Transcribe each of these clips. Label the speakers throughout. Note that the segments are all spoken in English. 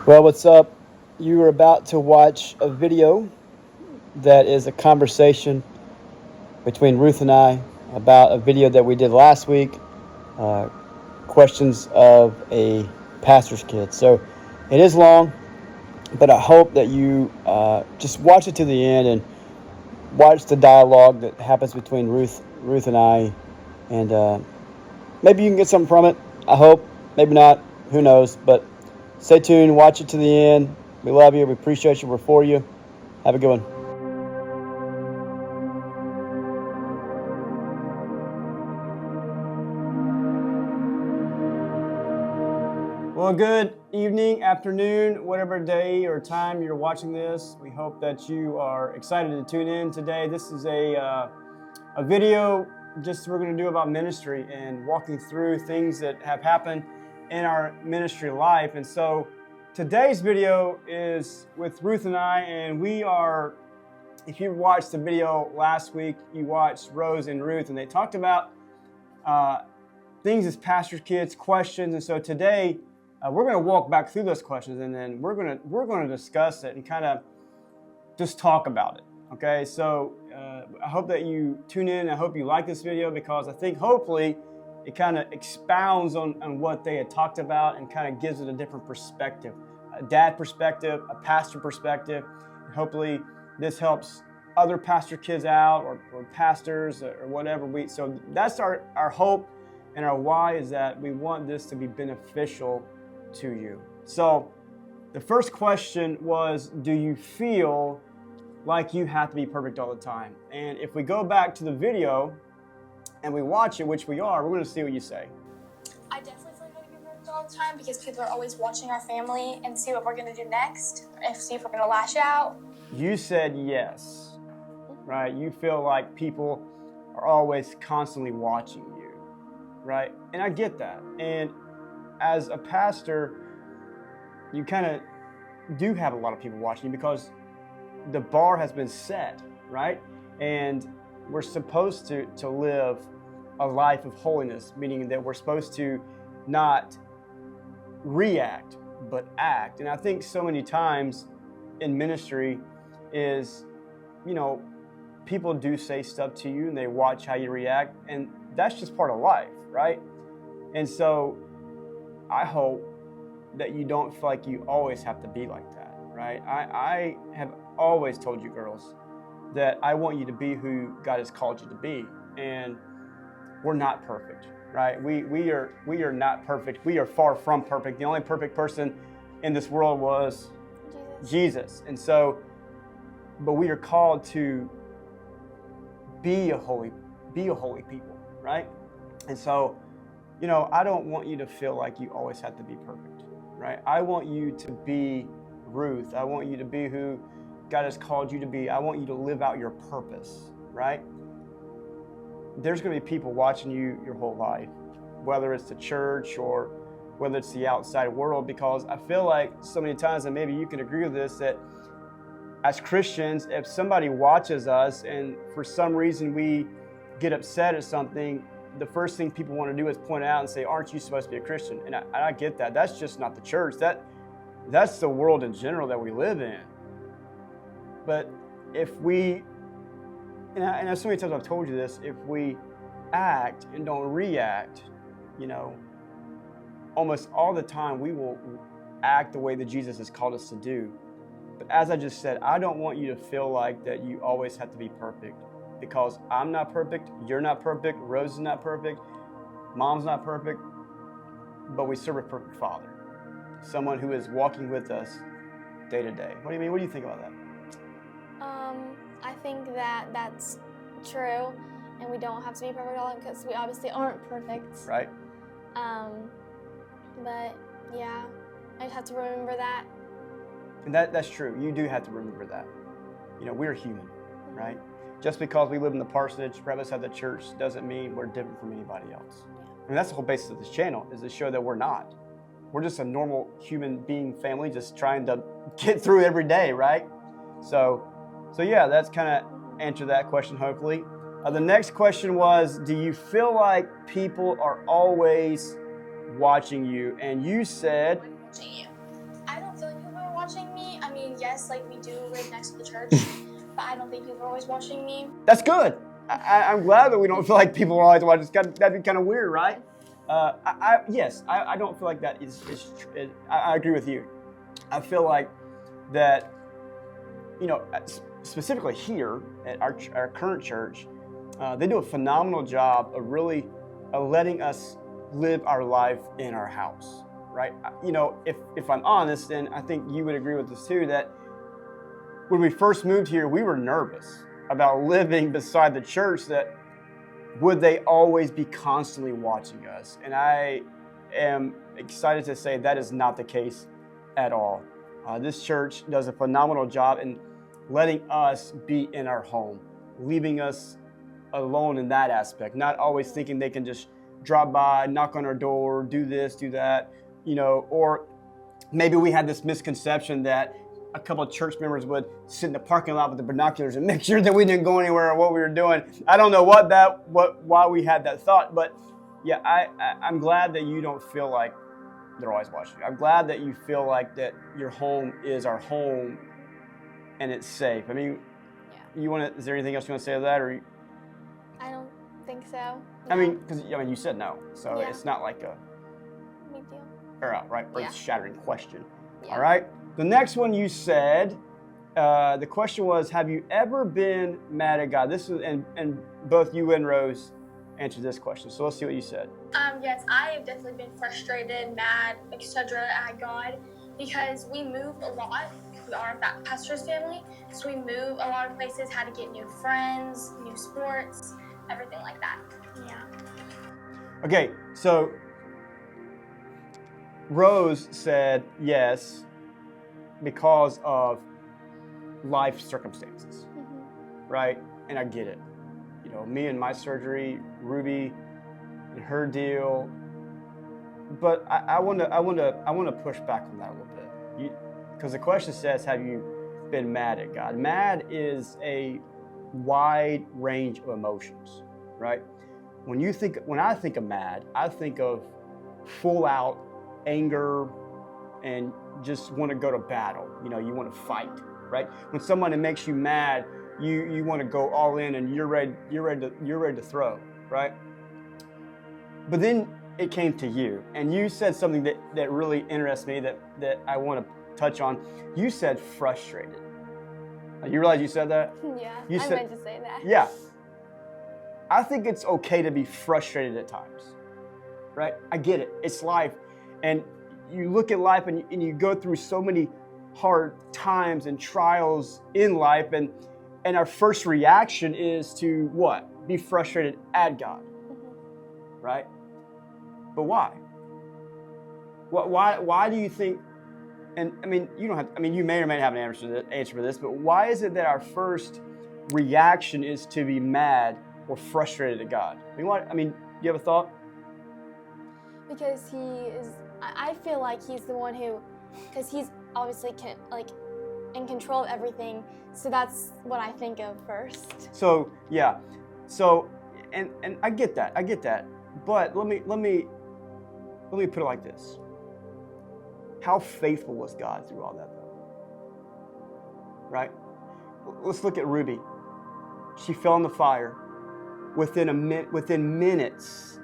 Speaker 1: Well, what's up? You are about to watch a video that is a conversation between Ruth and I about a video that we did last week, uh, questions of a pastor's kid. So it is long, but I hope that you just watch it to the end and watch the dialogue that happens between Ruth and I, and maybe you can get something from it. I hope, maybe not. Who knows? But stay tuned. Watch it to the end. We love you. We appreciate you. We're for you. Have a good one. Well, good evening, afternoon, whatever day or time you're watching this. We hope that you are excited to tune in today. This is a video just we're going to do about ministry and walking through things that have happened in our ministry life. And so today's video is with Ruth and I, and we are, if you watched the video last week, you watched Rose and Ruth, and they talked about things as pastor's kids, questions. And so today we're going to walk back through those questions, and then we're going to discuss it and kind of just talk about it. Okay, so I hope that you tune in. I hope you like this video, because I think hopefully it kind of expounds on what they had talked about and kind of gives it a different perspective, a dad perspective, a pastor perspective. And hopefully this helps other pastor kids out, or pastors, or whatever. So that's our hope and our why, is that we want this to be beneficial to you. So the first question was, do you feel like you have to be perfect all the time? And if we go back to the video and we watch it, which we are, we're going to see what you say.
Speaker 2: I definitely feel like I have to be perfect all the time, because people are always watching our family and see what we're going to do next, and see if we're going to lash out.
Speaker 1: You said yes, right? You feel like people are always constantly watching you, right? And I get that. And as a pastor, you kind of do have a lot of people watching you, because the bar has been set, right? And we're supposed to live a life of holiness, meaning that we're supposed to not react, but act. And I think so many times in ministry is, people do say stuff to you and they watch how you react, and that's just part of life, right? And so I hope that you don't feel like you always have to be like that, right? I have always told you girls that I want you to be who God has called you to be, and we're not perfect, right? We are not perfect. We are far from perfect. The only perfect person in this world was Jesus. And so, but we are called to be a holy people, right? And so, I don't want you to feel like you always have to be perfect, right? I want you to be Ruth. I want you to be who God has called you to be. I want you to live out your purpose, right? There's going to be people watching you your whole life, whether it's the church or whether it's the outside world, because I feel like so many times, and maybe you can agree with this, that as Christians, if somebody watches us and for some reason we get upset at something, the first thing people want to do is point out and say, aren't you supposed to be a Christian? And I get that. That's just not the church. That's the world in general that we live in. But if we, and so many times I've told you this, if we act and don't react, almost all the time we will act the way that Jesus has called us to do. But as I just said, I don't want you to feel like that you always have to be perfect, because I'm not perfect, you're not perfect, Rose is not perfect, Mom's not perfect, but we serve a perfect Father, someone who is walking with us day to day. What do you mean? What do you think about that?
Speaker 3: I think that that's true, and we don't have to be perfect all the time, because we obviously aren't perfect.
Speaker 1: Right.
Speaker 3: But yeah, I just have to remember that.
Speaker 1: And that's true. You do have to remember that. We're human, right? Just because we live in the parsonage, right outside the church, doesn't mean we're different from anybody else. I mean, that's the whole basis of this channel, is to show that we're not. We're just a normal human being family, just trying to get through every day, right? So yeah, that's kind of answer that question, hopefully. The next question was, do you feel like people are always watching you? And you said,
Speaker 2: I don't feel like mean, yes, like we do live next to the church, but I don't think people are always watching me.
Speaker 1: That's good. I'm glad that we don't feel like people are always watching. That'd be kind of weird, right? Yes, I don't feel like that is I agree with you. I feel like that, specifically here at our current church, they do a phenomenal job of really letting us live our life in our house, right? If I'm honest, and I think you would agree with this too, that when we first moved here, we were nervous about living beside the church, that would they always be constantly watching us? And I am excited to say that is not the case at all. This church does a phenomenal job in letting us be in our home, leaving us alone in that aspect, not always thinking they can just drop by, knock on our door, do this, do that, or maybe we had this misconception that a couple of church members would sit in the parking lot with the binoculars and make sure that we didn't go anywhere or what we were doing. I don't know why we had that thought, but yeah, I'm glad that you don't feel like they're always watching you. I'm glad that you feel like that your home is our home and it's safe. I mean, is there anything else you want to say to that, or?
Speaker 3: I don't think so.
Speaker 1: I mean, because you said no, so
Speaker 3: Yeah.
Speaker 1: it's not like a
Speaker 3: Big deal.
Speaker 1: or
Speaker 3: Yeah.
Speaker 1: shattering question.
Speaker 3: Yeah.
Speaker 1: All right. The next one you said, the question was, have you ever been mad at God? This is and both you and Rose answered this question. So let's see what you said.
Speaker 2: Yes, I have definitely been frustrated, mad, etc. at God because we move a lot. We are a pastor's family, so we move a lot of places, had to get new friends, new sports, everything like that. Yeah.
Speaker 1: Okay, so Rose said yes because of life circumstances, right? And I get it. Me and my surgery, Ruby and her deal. But I want to push back on that a little bit, because the question says, have you been mad at God? Mad is a wide range of emotions, right? When I think of mad, I think of full out anger and just want to go to battle. You want to fight, right? When someone makes you mad, you want to go all in and you're ready to throw, right? But then it came to you, and you said something that really interests me that I want to touch on. You said frustrated. You realize you said that?
Speaker 3: Yeah,
Speaker 1: You
Speaker 3: I
Speaker 1: said-
Speaker 3: meant to say that.
Speaker 1: Yeah. I think it's okay to be frustrated at times, right? I get it. It's life. And you look at life and you go through so many hard times and trials in life, and our first reaction is to what? Be frustrated at God, right? But why? Why do you think? And I mean, you don't have. I mean, you may or may not have an answer for this, but why is it that our first reaction is to be mad or frustrated at God? Do you have a thought?
Speaker 3: Because he is, I feel like he's the one who, because he's obviously in control of everything. So that's what I think of first.
Speaker 1: So yeah, and I get that. But let me put it like this. How faithful was God through all that, though? Right? Let's look at Ruby. She fell in the fire. Within minutes,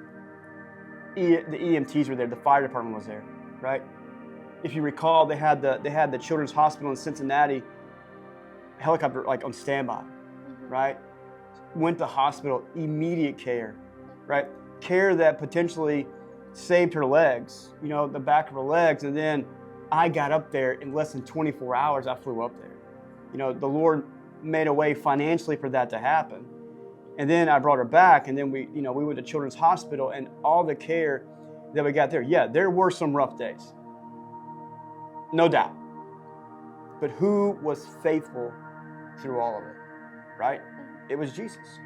Speaker 1: the EMTs were there. The fire department was there, right? If you recall, they had the Children's Hospital in Cincinnati helicopter on standby, right? Went to hospital, immediate care, right? Care that potentially saved her legs, the back of her legs. And then I got up there in less than 24 hours. I flew up there. The Lord made a way financially for that to happen. And then I brought her back, and then we went to Children's Hospital, and all the care that we got there. Yeah, there were some rough days, no doubt. But who was faithful through all of it, right? It was Jesus.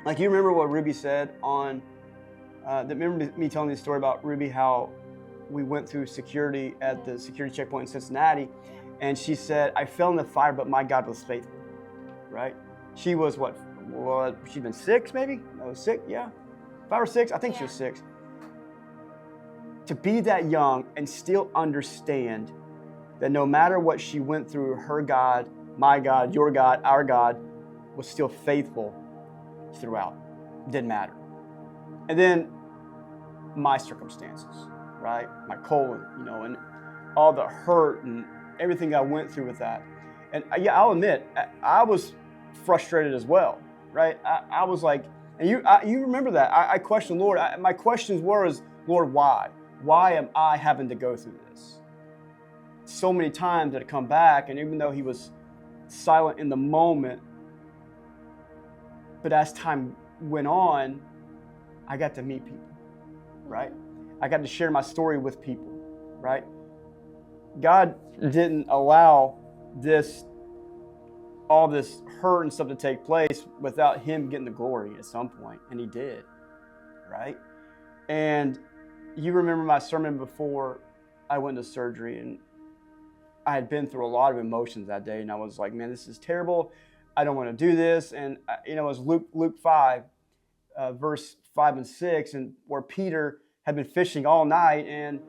Speaker 1: Like, you remember what Ruby said on, remember me telling you the story about Ruby, how we went through security at the security checkpoint in Cincinnati, and she said, I fell in the fire, but my God was faithful, right? She was what? Well, she'd been 6 maybe? No, 6, yeah. 5 or 6? I think she was 6. To be that young and still understand that no matter what she went through, her God, my God, your God, our God, was still faithful throughout. Didn't matter. And then my circumstances, right? My colon, and all the hurt and everything I went through with that. And yeah, I'll admit, I was frustrated as well, right? I was like, and you remember that. I questioned Lord. My questions were, Lord, why? Why am I having to go through this? So many times that I come back, and even though he was silent in the moment, but as time went on, I got to meet people, right? I got to share my story with people, right? God didn't allow all this hurt and stuff to take place without him getting the glory at some point, and he did, right? And you remember my sermon before I went to surgery, and I had been through a lot of emotions that day, and I was like, man, this is terrible. I don't want to do this. And it was Luke 5, verse 5 and 6, and where Peter had been fishing all night, and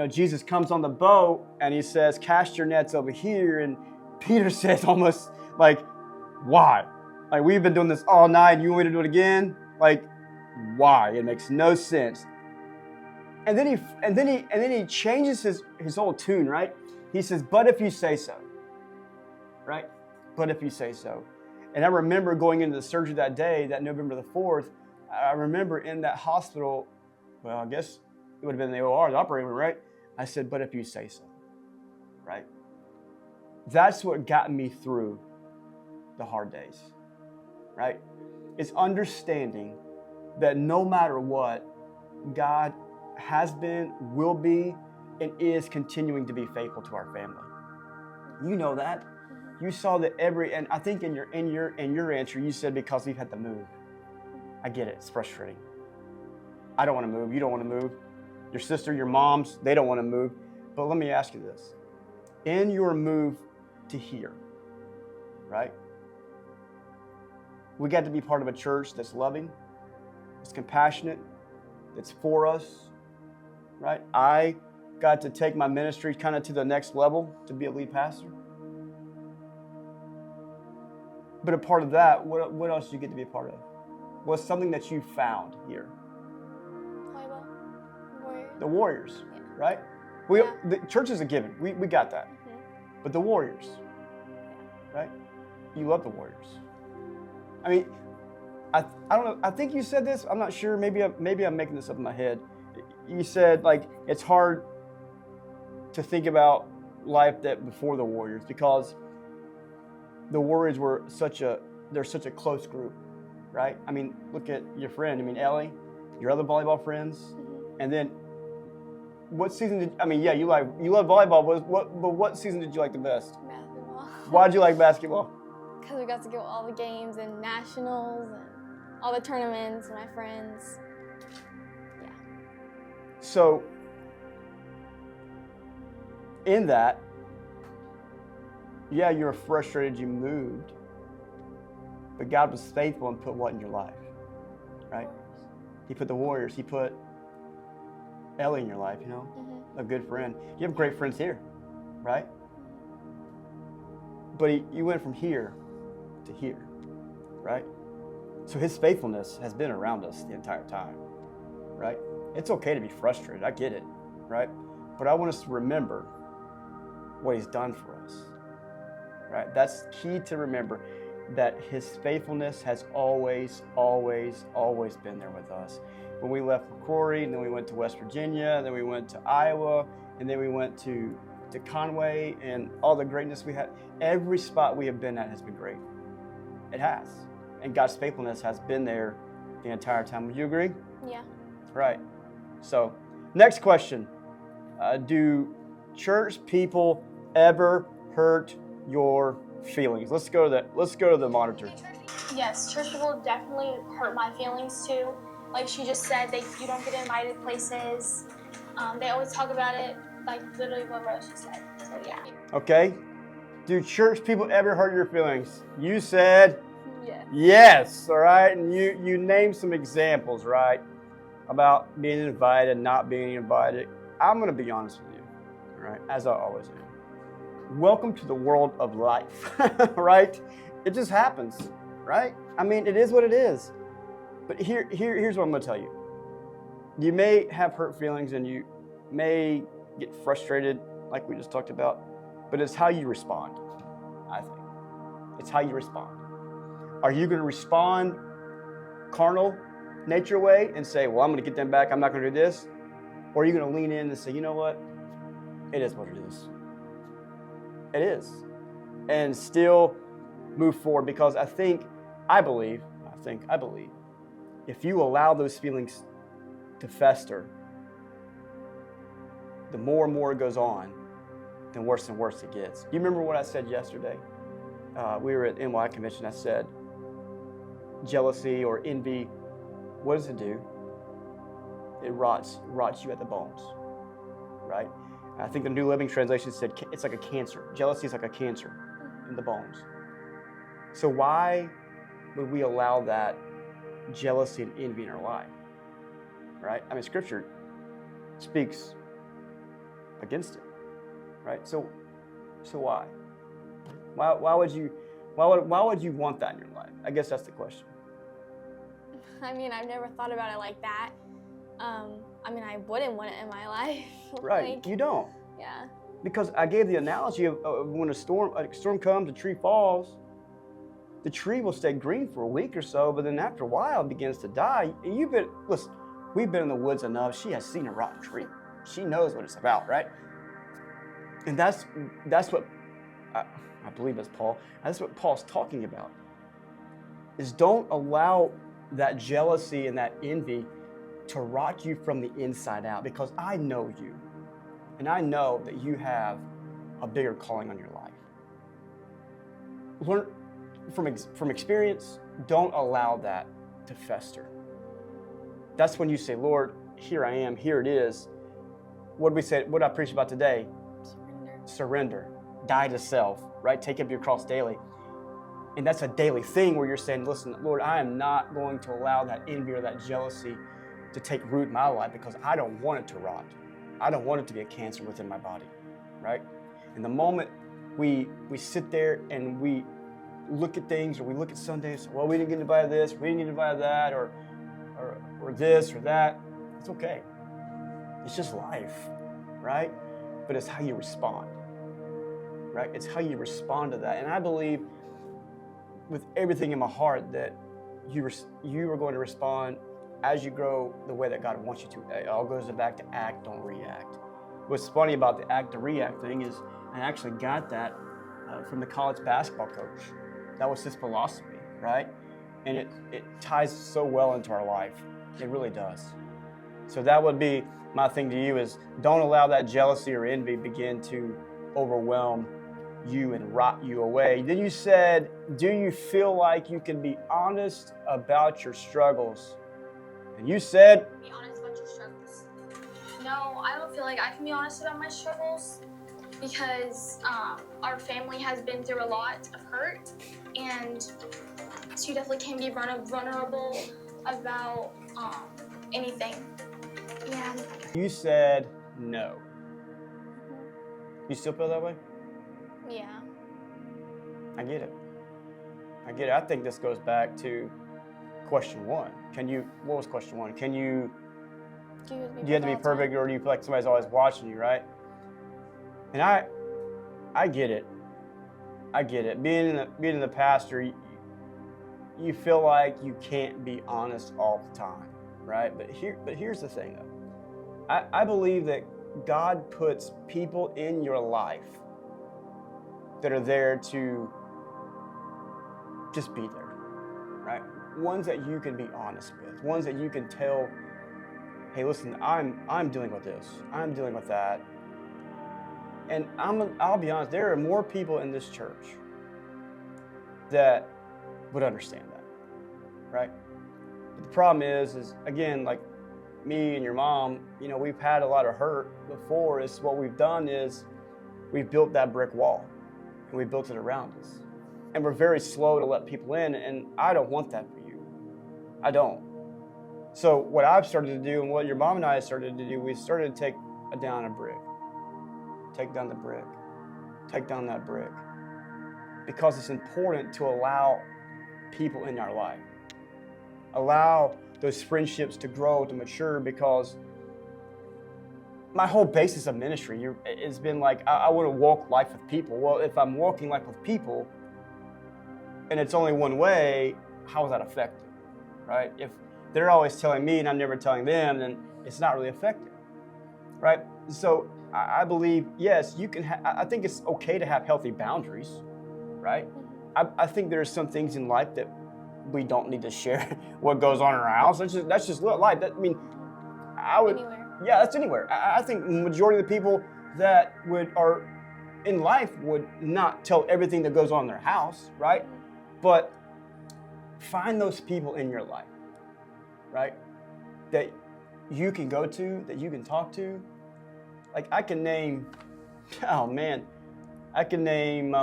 Speaker 1: Jesus comes on the boat and he says, cast your nets over here. And Peter says almost like, why? Like, we've been doing this all night and you want me to do it again? Like, why? It makes no sense. And then he changes his whole tune, right? He says, but if you say so, right? But if you say so. And I remember going into the surgery that day, that November the 4th, I remember in that hospital, well, I guess it would have been the OR, the operating room, right? I said, but if you say so, right? That's what got me through the hard days, right? It's understanding that no matter what, God has been, will be, and is continuing to be faithful to our family. You know that. You saw that and I think in your answer, you said because we've had to move. I get it. It's frustrating. I don't want to move. You don't want to move. Your sister, your moms, they don't want to move. But let me ask you this. In your move to here, right? We got to be part of a church that's loving, that's compassionate, that's for us, right? I got to take my ministry kind of to the next level to be a lead pastor. But a part of that, what else do you get to be a part of? What's something that you found here? The Warriors, yeah. Right? The church is a given. We got that. Mm-hmm. But the Warriors, yeah. Right? You love the Warriors. I mean, I don't know. I think you said this. I'm not sure. Maybe I'm making this up in my head. You said like it's hard to think about life that before the Warriors because the Warriors were they're such a close group, right? I mean, look at your friend. I mean, Ellie, your other volleyball friends, mm-hmm. And then. What season you love volleyball, but what season did you like the best?
Speaker 3: Basketball.
Speaker 1: Why'd you like basketball?
Speaker 3: Because we got to go all the games and nationals and all the tournaments with my friends. Yeah.
Speaker 1: So, in that, yeah, you were frustrated you moved, but God was faithful and put what in your life, right? He put the Warriors, he put Ellie in your life, mm-hmm. A good friend. You have great friends here, right? But you went from here to here, right? So his faithfulness has been around us the entire time, right? It's okay to be frustrated. I get it, right? But I want us to remember what he's done for us, right? That's key to remember, that his faithfulness has always, always, always been there with us. When we left McCrory, and then we went to West Virginia, and then we went to Iowa, and then we went to Conway, and all the greatness we had. Every spot we have been at has been great. It has. And God's faithfulness has been there the entire time. Would you agree?
Speaker 3: Yeah.
Speaker 1: Right. So, next question. Do church people ever hurt your feelings? Let's go to the monitor.
Speaker 2: Yes, church people definitely hurt my feelings too. Like she just said, you don't get invited places. They always talk about it, like literally what Rose just said. So yeah.
Speaker 1: Okay. Do church people ever hurt your feelings? You said
Speaker 3: yes.
Speaker 1: Yes. All right. And you named some examples, right, about being invited, not being invited. I'm going to be honest with you, all right, as I always do. welcome to the world of life, right? It just happens, right? I mean, it is what it is. But here's what I'm going to tell you. You may have hurt feelings and you may get frustrated, like we just talked about, but it's how you respond, I think. It's how you respond. Are you going to respond carnal nature way and say, well, I'm going to get them back, I'm not going to do this? Or are you going to lean in and say, you know what? It is what it is. It is. And still move forward, because I believe, if you allow those feelings to fester, the more and more it goes on, the worse and worse it gets. Do you remember what I said yesterday? We were at NY Convention. I said, jealousy or envy, what does it do? It rots you at the bones, right? I think the New Living Translation said it's like a cancer. Jealousy is like a cancer in the bones. So why would we allow that jealousy and envy in our life, right? I mean, Scripture speaks against it, right? So why? Why would you want that in your life? I guess that's the question.
Speaker 3: I mean, I've never thought about it like that. I mean, I wouldn't want it in my life.
Speaker 1: Right, you don't.
Speaker 3: Yeah.
Speaker 1: Because I gave the analogy of when a storm comes, a tree falls, the tree will stay green for a week or so, but then after a while it begins to die. And listen, we've been in the woods enough. She has seen a rotten tree. She knows what it's about, right? And that's what I believe that's Paul. That's what Paul's talking about. Is don't allow that jealousy and that envy to rot you from the inside out, because I know you. And I know that you have a bigger calling on your life. Learn from experience, don't allow that to fester. That's when you say, Lord, here I am, here it is. What did we say? What did I preach about today? Surrender. Die to self, right? Take up your cross daily. And that's a daily thing where you're saying, listen, Lord, I am not going to allow that envy or that jealousy to take root in my life, because I don't want it to rot. I don't want it to be a cancer within my body, right? And the moment we sit there and we look at things, or we look at Sundays, well, we didn't get invited to this, we didn't get invited to that, or this or that, it's okay. It's just life, right? But it's how you respond, right? It's how you respond to that. And I believe with everything in my heart that you are going to respond as you grow the way that God wants you to. It all goes back to act, don't react. What's funny about the act to react thing is I actually got that from the college basketball coach. That was his philosophy, right? And it ties so well into our life. It really does. So that would be my thing to you, is don't allow that jealousy or envy begin to overwhelm you and rot you away. Then you said, do you feel like you can be honest about your struggles? And you said,
Speaker 2: be honest about your struggles. No, I don't feel like I can be honest about my struggles, because our family has been through a lot of hurt, and so you definitely can be vulnerable about anything. Yeah.
Speaker 1: You said no. You still feel that way?
Speaker 3: Yeah.
Speaker 1: I get it. I think this goes back to question one. What was question one? Do you have to be perfect, or do you feel like somebody's always watching you, right? And I get it. I get it. Being the pastor, you feel like you can't be honest all the time, right? But here's the thing, though. I believe that God puts people in your life that are there to just be there, right? Ones that you can be honest with, ones that you can tell, hey, listen, I'm dealing with this, I'm dealing with that. And I'll be honest, there are more people in this church that would understand that, right? But the problem is again, like me and your mom, we've had a lot of hurt before. Is what we've done is we've built that brick wall, and we built it around us. And we're very slow to let people in, and I don't want that for you. I don't. So what I've started to do, and what your mom and I started to do, we started to take down the brick. take down that brick. Because it's important to allow people in our life. Allow those friendships to grow, to mature, because my whole basis of ministry has been like, I want to walk life with people. Well, if I'm walking life with people and it's only one way, how is that effective, right? If they're always telling me and I'm never telling them, then it's not really effective, right? So I believe, yes, you can. I think it's okay to have healthy boundaries, right? I think there's some things in life that we don't need to share what goes on in our house. That's just life. I would.
Speaker 3: Anywhere.
Speaker 1: Yeah, that's anywhere. I think the majority of the people that are in life would not tell everything that goes on in their house, right? But find those people in your life, right? That you can go to, that you can talk to. Like I can name, I can name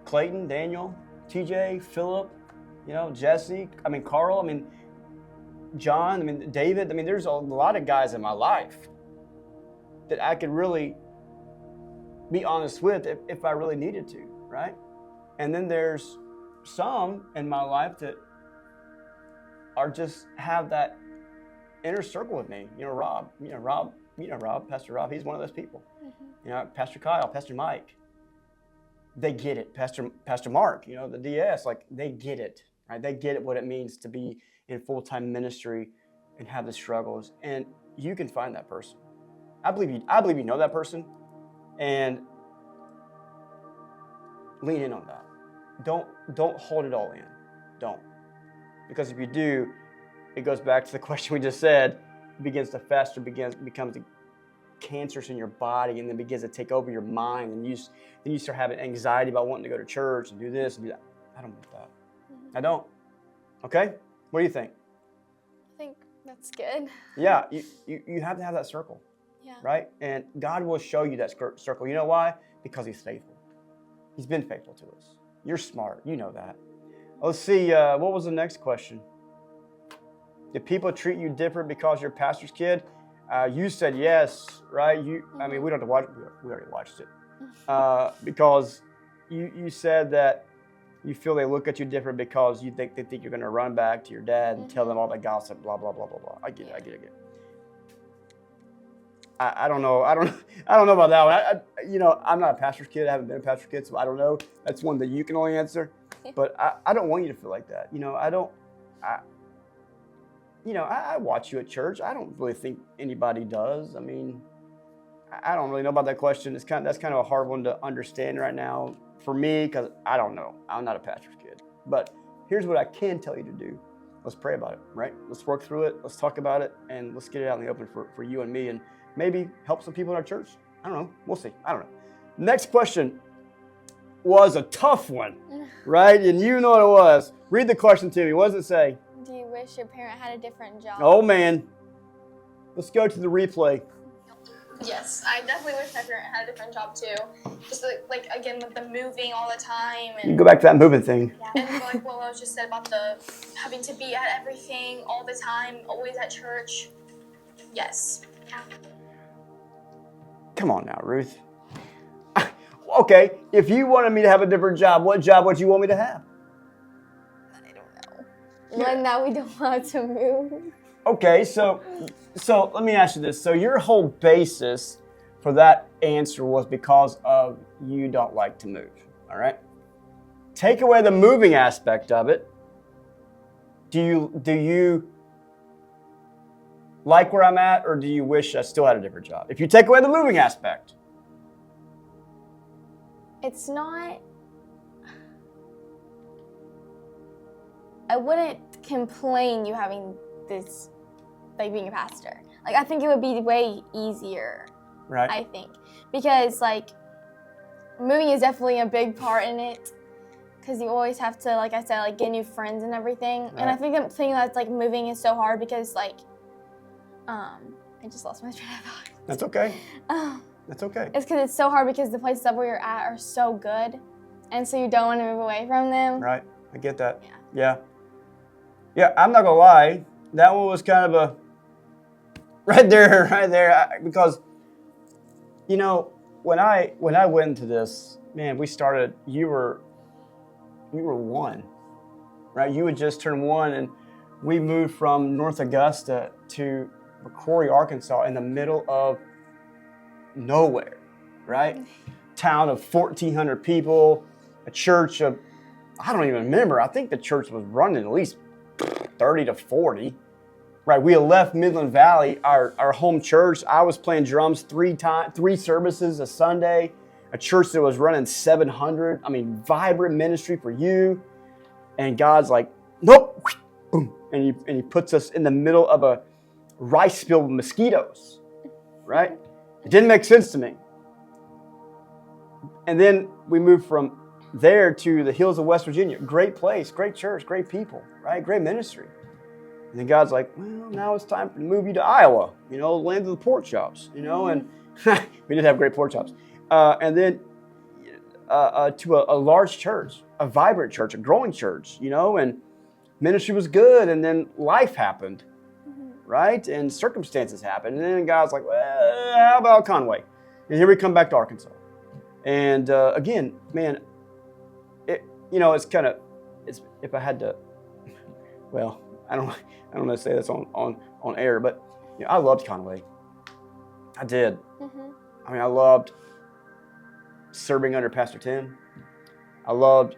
Speaker 1: Clayton, Daniel, TJ, Philip, Jesse, Carl, John, David. There's a lot of guys in my life that I could really be honest with if I really needed to, right? And then there's some in my life that are just have that inner circle with me. Rob, Pastor Rob, he's one of those people. Mm-hmm. Pastor Kyle, Pastor Mike. They get it. Pastor Mark, the DS, they get it, right? They get it, what it means to be in full-time ministry and have the struggles. And you can find that person. I believe you know that person, and lean in on that. Don't hold it all in. Don't. Because if you do, it goes back to the question we just said, it begins to fester, becomes cancerous in your body, and then begins to take over your mind, and then you start having anxiety about wanting to go to church and do this and do that. I don't want that. Mm-hmm. I don't. Okay? What do you think?
Speaker 3: I think that's good.
Speaker 1: Yeah, you have to have that circle.
Speaker 3: Yeah.
Speaker 1: Right? And God will show you that circle. You know why? Because He's faithful. He's been faithful to us. You're smart. You know that. Let's see. What was the next question? Did people treat you different because you're a pastor's kid? You said yes, right? We don't have to watch. We already watched it. Because you said that you feel they look at you different because they think you're going to run back to your dad and tell them all the gossip, blah blah blah blah blah. I get it. I don't know. I don't know about that one. I'm not a pastor's kid. I haven't been a pastor's kid, so I don't know. That's one that you can only answer. But I don't want you to feel like that. I watch you at church. I don't really think anybody does. I don't really know about that question. That's kind of a hard one to understand right now for me, because I don't know. I'm not a pastor's kid. But here's what I can tell you to do. Let's pray about it, right? Let's work through it. Let's talk about it, and let's get it out in the open for you and me, and maybe help some people in our church. I don't know. We'll see. I don't know. Next question was a tough one, right? And you know what it was. Read the question to me. What does it say?
Speaker 3: Do you wish your parent had a different job?
Speaker 1: Oh, man. Let's go to the replay.
Speaker 2: Yes, I definitely wish my parent had a different job too. Just again with the moving all the time, and
Speaker 1: you go back to that moving thing.
Speaker 2: Yeah. And what I was just said about the having to be at everything all the time, always at church. Yes. Yeah.
Speaker 1: Come on now, Ruth. Okay, if you wanted me to have a different job, what job would you want me to have?
Speaker 3: I don't know. One that we don't want to move.
Speaker 1: Okay, so let me ask you this. So your whole basis for that answer was because of you don't like to move, all right? Take away the moving aspect of it. Do you like where I'm at, or do you wish I still had a different job? If you take away the moving aspect.
Speaker 3: It's not... I wouldn't complain you having this, being a pastor. I think it would be way easier.
Speaker 1: Right.
Speaker 3: I think. Because, moving is definitely a big part in it. Because you always have to, like I said, get new friends and everything. Right. And I think the thing that's, moving is so hard because, I just lost my train of thought.
Speaker 1: That's okay. That's okay.
Speaker 3: It's because it's so hard because the places where you're at are so good. And so you don't want to move away from them.
Speaker 1: Right. I get that. Yeah. Yeah, I'm not going to lie. That one was kind of a... Right there. Because, when I went into this, man, we started. You were 1, right? You had just turned 1, and we moved from North Augusta to McCrory, Arkansas, in the middle of nowhere, right? Town of 1,400 people, a church of, I don't even remember. I think the church was running at least 30 to 40. Right, we had left Midland Valley, our home church. I was playing drums 3 services a Sunday, a church that was running 700. I mean, vibrant ministry for you. And God's like, nope, boom. And he puts us in the middle of a rice field with mosquitoes, right? It didn't make sense to me. And then we moved from there to the hills of West Virginia. Great place, great church, great people, right? Great ministry. And then God's like, well, now it's time to move you to Iowa, land of the pork chops, and we did have great pork chops. And then to a large church, a vibrant church, a growing church, and ministry was good. And then life happened, right? And circumstances happened. And then God's like, well, how about Conway? And here we come back to Arkansas. And again, man, it's kind of, if I had to, well, I don't want to say this on air, but I loved Conway. I did. I mean, I loved serving under Pastor Tim. I loved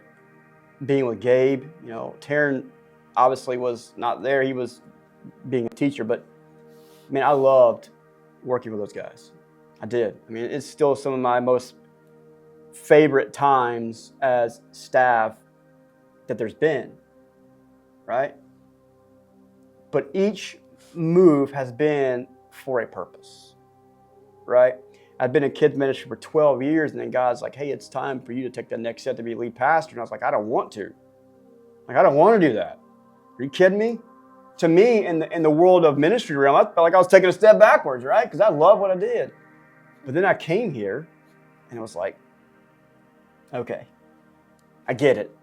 Speaker 1: being with Gabe. Taryn obviously was not there. He was being a teacher, but man, I loved working with those guys. I did. I mean, it's still some of my most favorite times as staff that there's been, right? But each move has been for a purpose, right? I've been in kids ministry for 12 years, and then God's like, hey, it's time for you to take the next step to be lead pastor. And I was like, I don't want to. I don't want to do that. Are you kidding me? To me, in the world of ministry realm, I felt like I was taking a step backwards, right? Because I love what I did. But then I came here, and it was like, okay, I get it.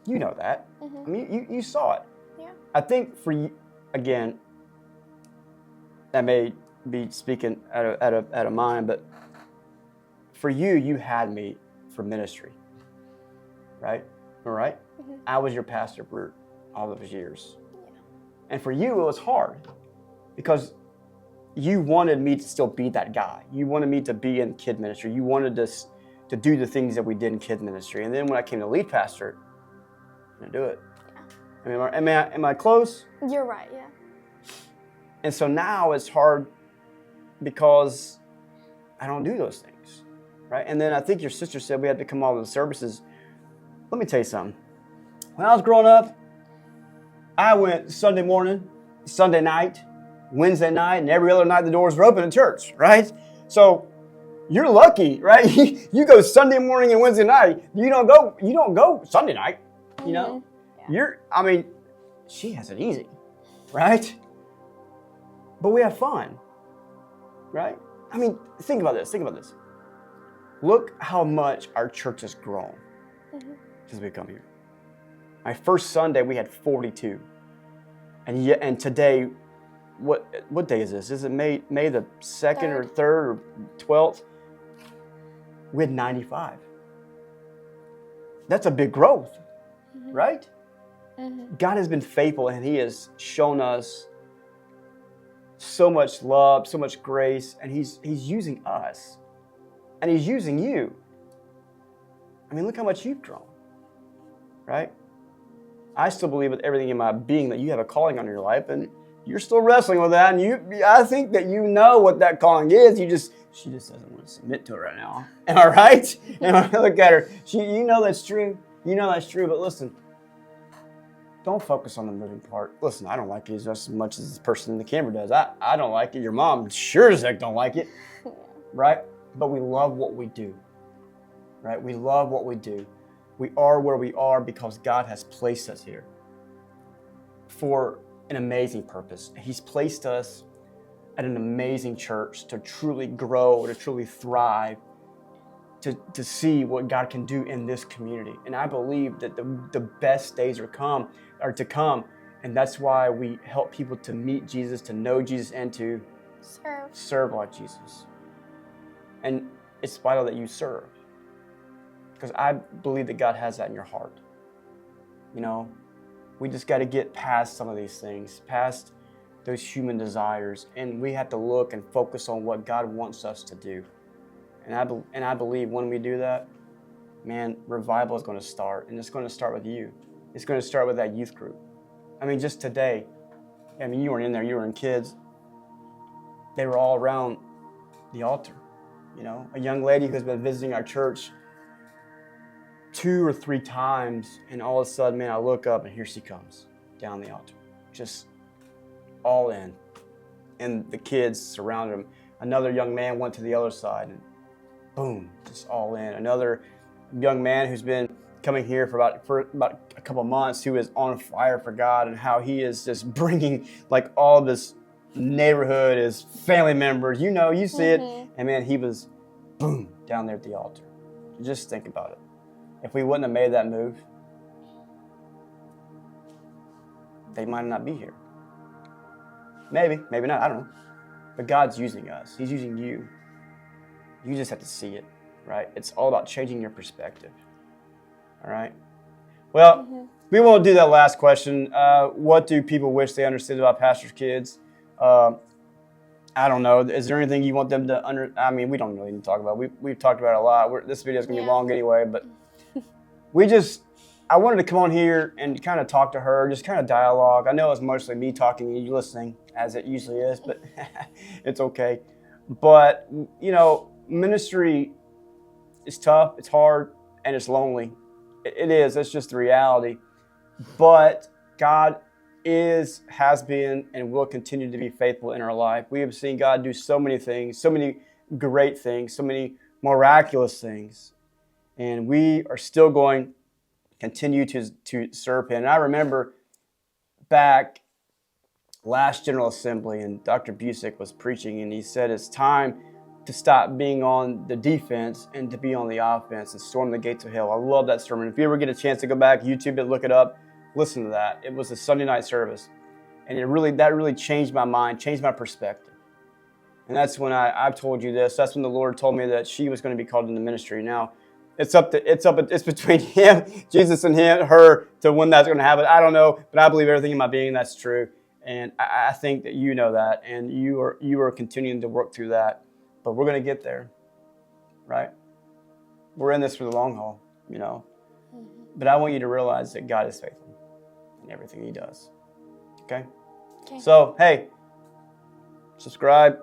Speaker 1: You know that. I mean, you saw it.
Speaker 3: Yeah.
Speaker 1: I think for you, again, that may be speaking out of mind, but for you, you had me for ministry, right? All right? I was your pastor for all those years. Yeah. And for you, it was hard because you wanted me to still be that guy. You wanted me to be in kid ministry. You wanted us to do the things that we did in kid ministry. And then when I came to lead pastor, I didn't do it. Yeah. I mean, am I close?
Speaker 3: You're right, yeah.
Speaker 1: And so now it's hard because I don't do those things, right? And then I think your sister said we had to come all to the services. Let me tell you something. When I was growing up, I went Sunday morning, Sunday night, Wednesday night, and every other night the doors were open in church, right? So you're lucky, right? You go Sunday morning and Wednesday night. You don't go Sunday night, Yeah. She has it easy, right? But we have fun, right? I mean, think about this. Look how much our church has grown since we come here. My first Sunday, we had 42. And today, what day is this? Is it May the 2nd or 3rd or 12th? We had 95. That's a big growth, right? God has been faithful, and He has shown us so much love, so much grace, and He's using us, and He's using you. I mean, look how much you've grown, right? I still believe with everything in my being that you have a calling on your life, and you're still wrestling with that, and I think that you know what that calling is. She just doesn't want to submit to it right now. Am I right? And I look at her. You know that's true. You know that's true, but listen, don't focus on the moving part. Listen, I don't like it as much as this person in the camera does. I don't like it. Your mom sure as heck don't like it, right? But we love what we do, right? We love what we do. We are where we are because God has placed us here for an amazing purpose. He's placed us at an amazing church to truly grow, to truly thrive, to see what God can do in this community. And I believe that the best days are to come, and that's why we help people to meet Jesus, to know Jesus, and to serve like Jesus. And it's vital that you serve. Because I believe that God has that in your heart. You know, we just got to get past some of these things, past those human desires, and we have to look and focus on what God wants us to do. And I believe when we do that, man, revival is going to start, and it's going to start with you. It's going to start with that youth group. I mean, just today, I mean, you weren't in there, you were in kids. They were all around the altar. You know, a young lady who's been visiting our church 2 or 3 times, and all of a sudden, man, I look up and here she comes down the altar, just all in. And the kids surrounded him. Another young man went to the other side and boom, just all in. Another young man who's been coming here for about a couple months, who is on fire for God, and how he is just bringing like all of his neighborhood, his family members, you know, you see it. And man, he was boom down there at the altar. Just think about it. If we wouldn't have made that move, they might not be here. Maybe not, I don't know. But God's using us. He's using you. You just have to see it, right? It's all about changing your perspective. All right? Well, we won't do that last question. What do people wish they understood about pastors' kids? I don't know. Is there anything you want them to I mean, we don't really need to talk about it. We've talked about it a lot. This video is going to be long anyway, but I wanted to come on here and kind of talk to her, just kind of dialogue. I know it's mostly me talking and you listening, as it usually is, but it's okay. But, you know, ministry is tough, it's hard, and it's lonely. It is. That's just the reality. But God has been, and will continue to be faithful in our life. We have seen God do so many things, so many great things, so many miraculous things. And we are still going to continue to serve Him. And I remember back last General Assembly, and Dr. Busick was preaching, and he said it's time to stop being on the defense and to be on the offense and storm the gates of hell. I love that sermon. If you ever get a chance to go back, YouTube it, look it up, listen to that. It was a Sunday night service, and that really changed my mind, changed my perspective. And that's when I've told you this. That's when the Lord told me that she was going to be called into ministry. Now, it's between Him, Jesus, and her to when that's going to happen. I don't know, but I believe everything in my being that's true, and I think that you know that, and you are continuing to work through that. But we're going to get there, right? We're in this for the long haul, you know. But I want you to realize that God is faithful in everything He does. Okay? So, hey, subscribe,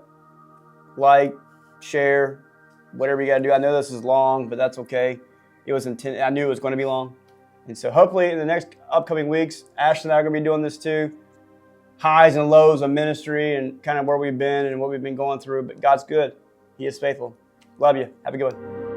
Speaker 1: like, share, whatever you got to do. I know this is long, but that's okay. It was intended. I knew it was going to be long. And so hopefully in the next upcoming weeks, Ashley and I are going to be doing this too. Highs and lows of ministry and kind of where we've been and what we've been going through. But God's good. He is faithful. Love you. Have a good one.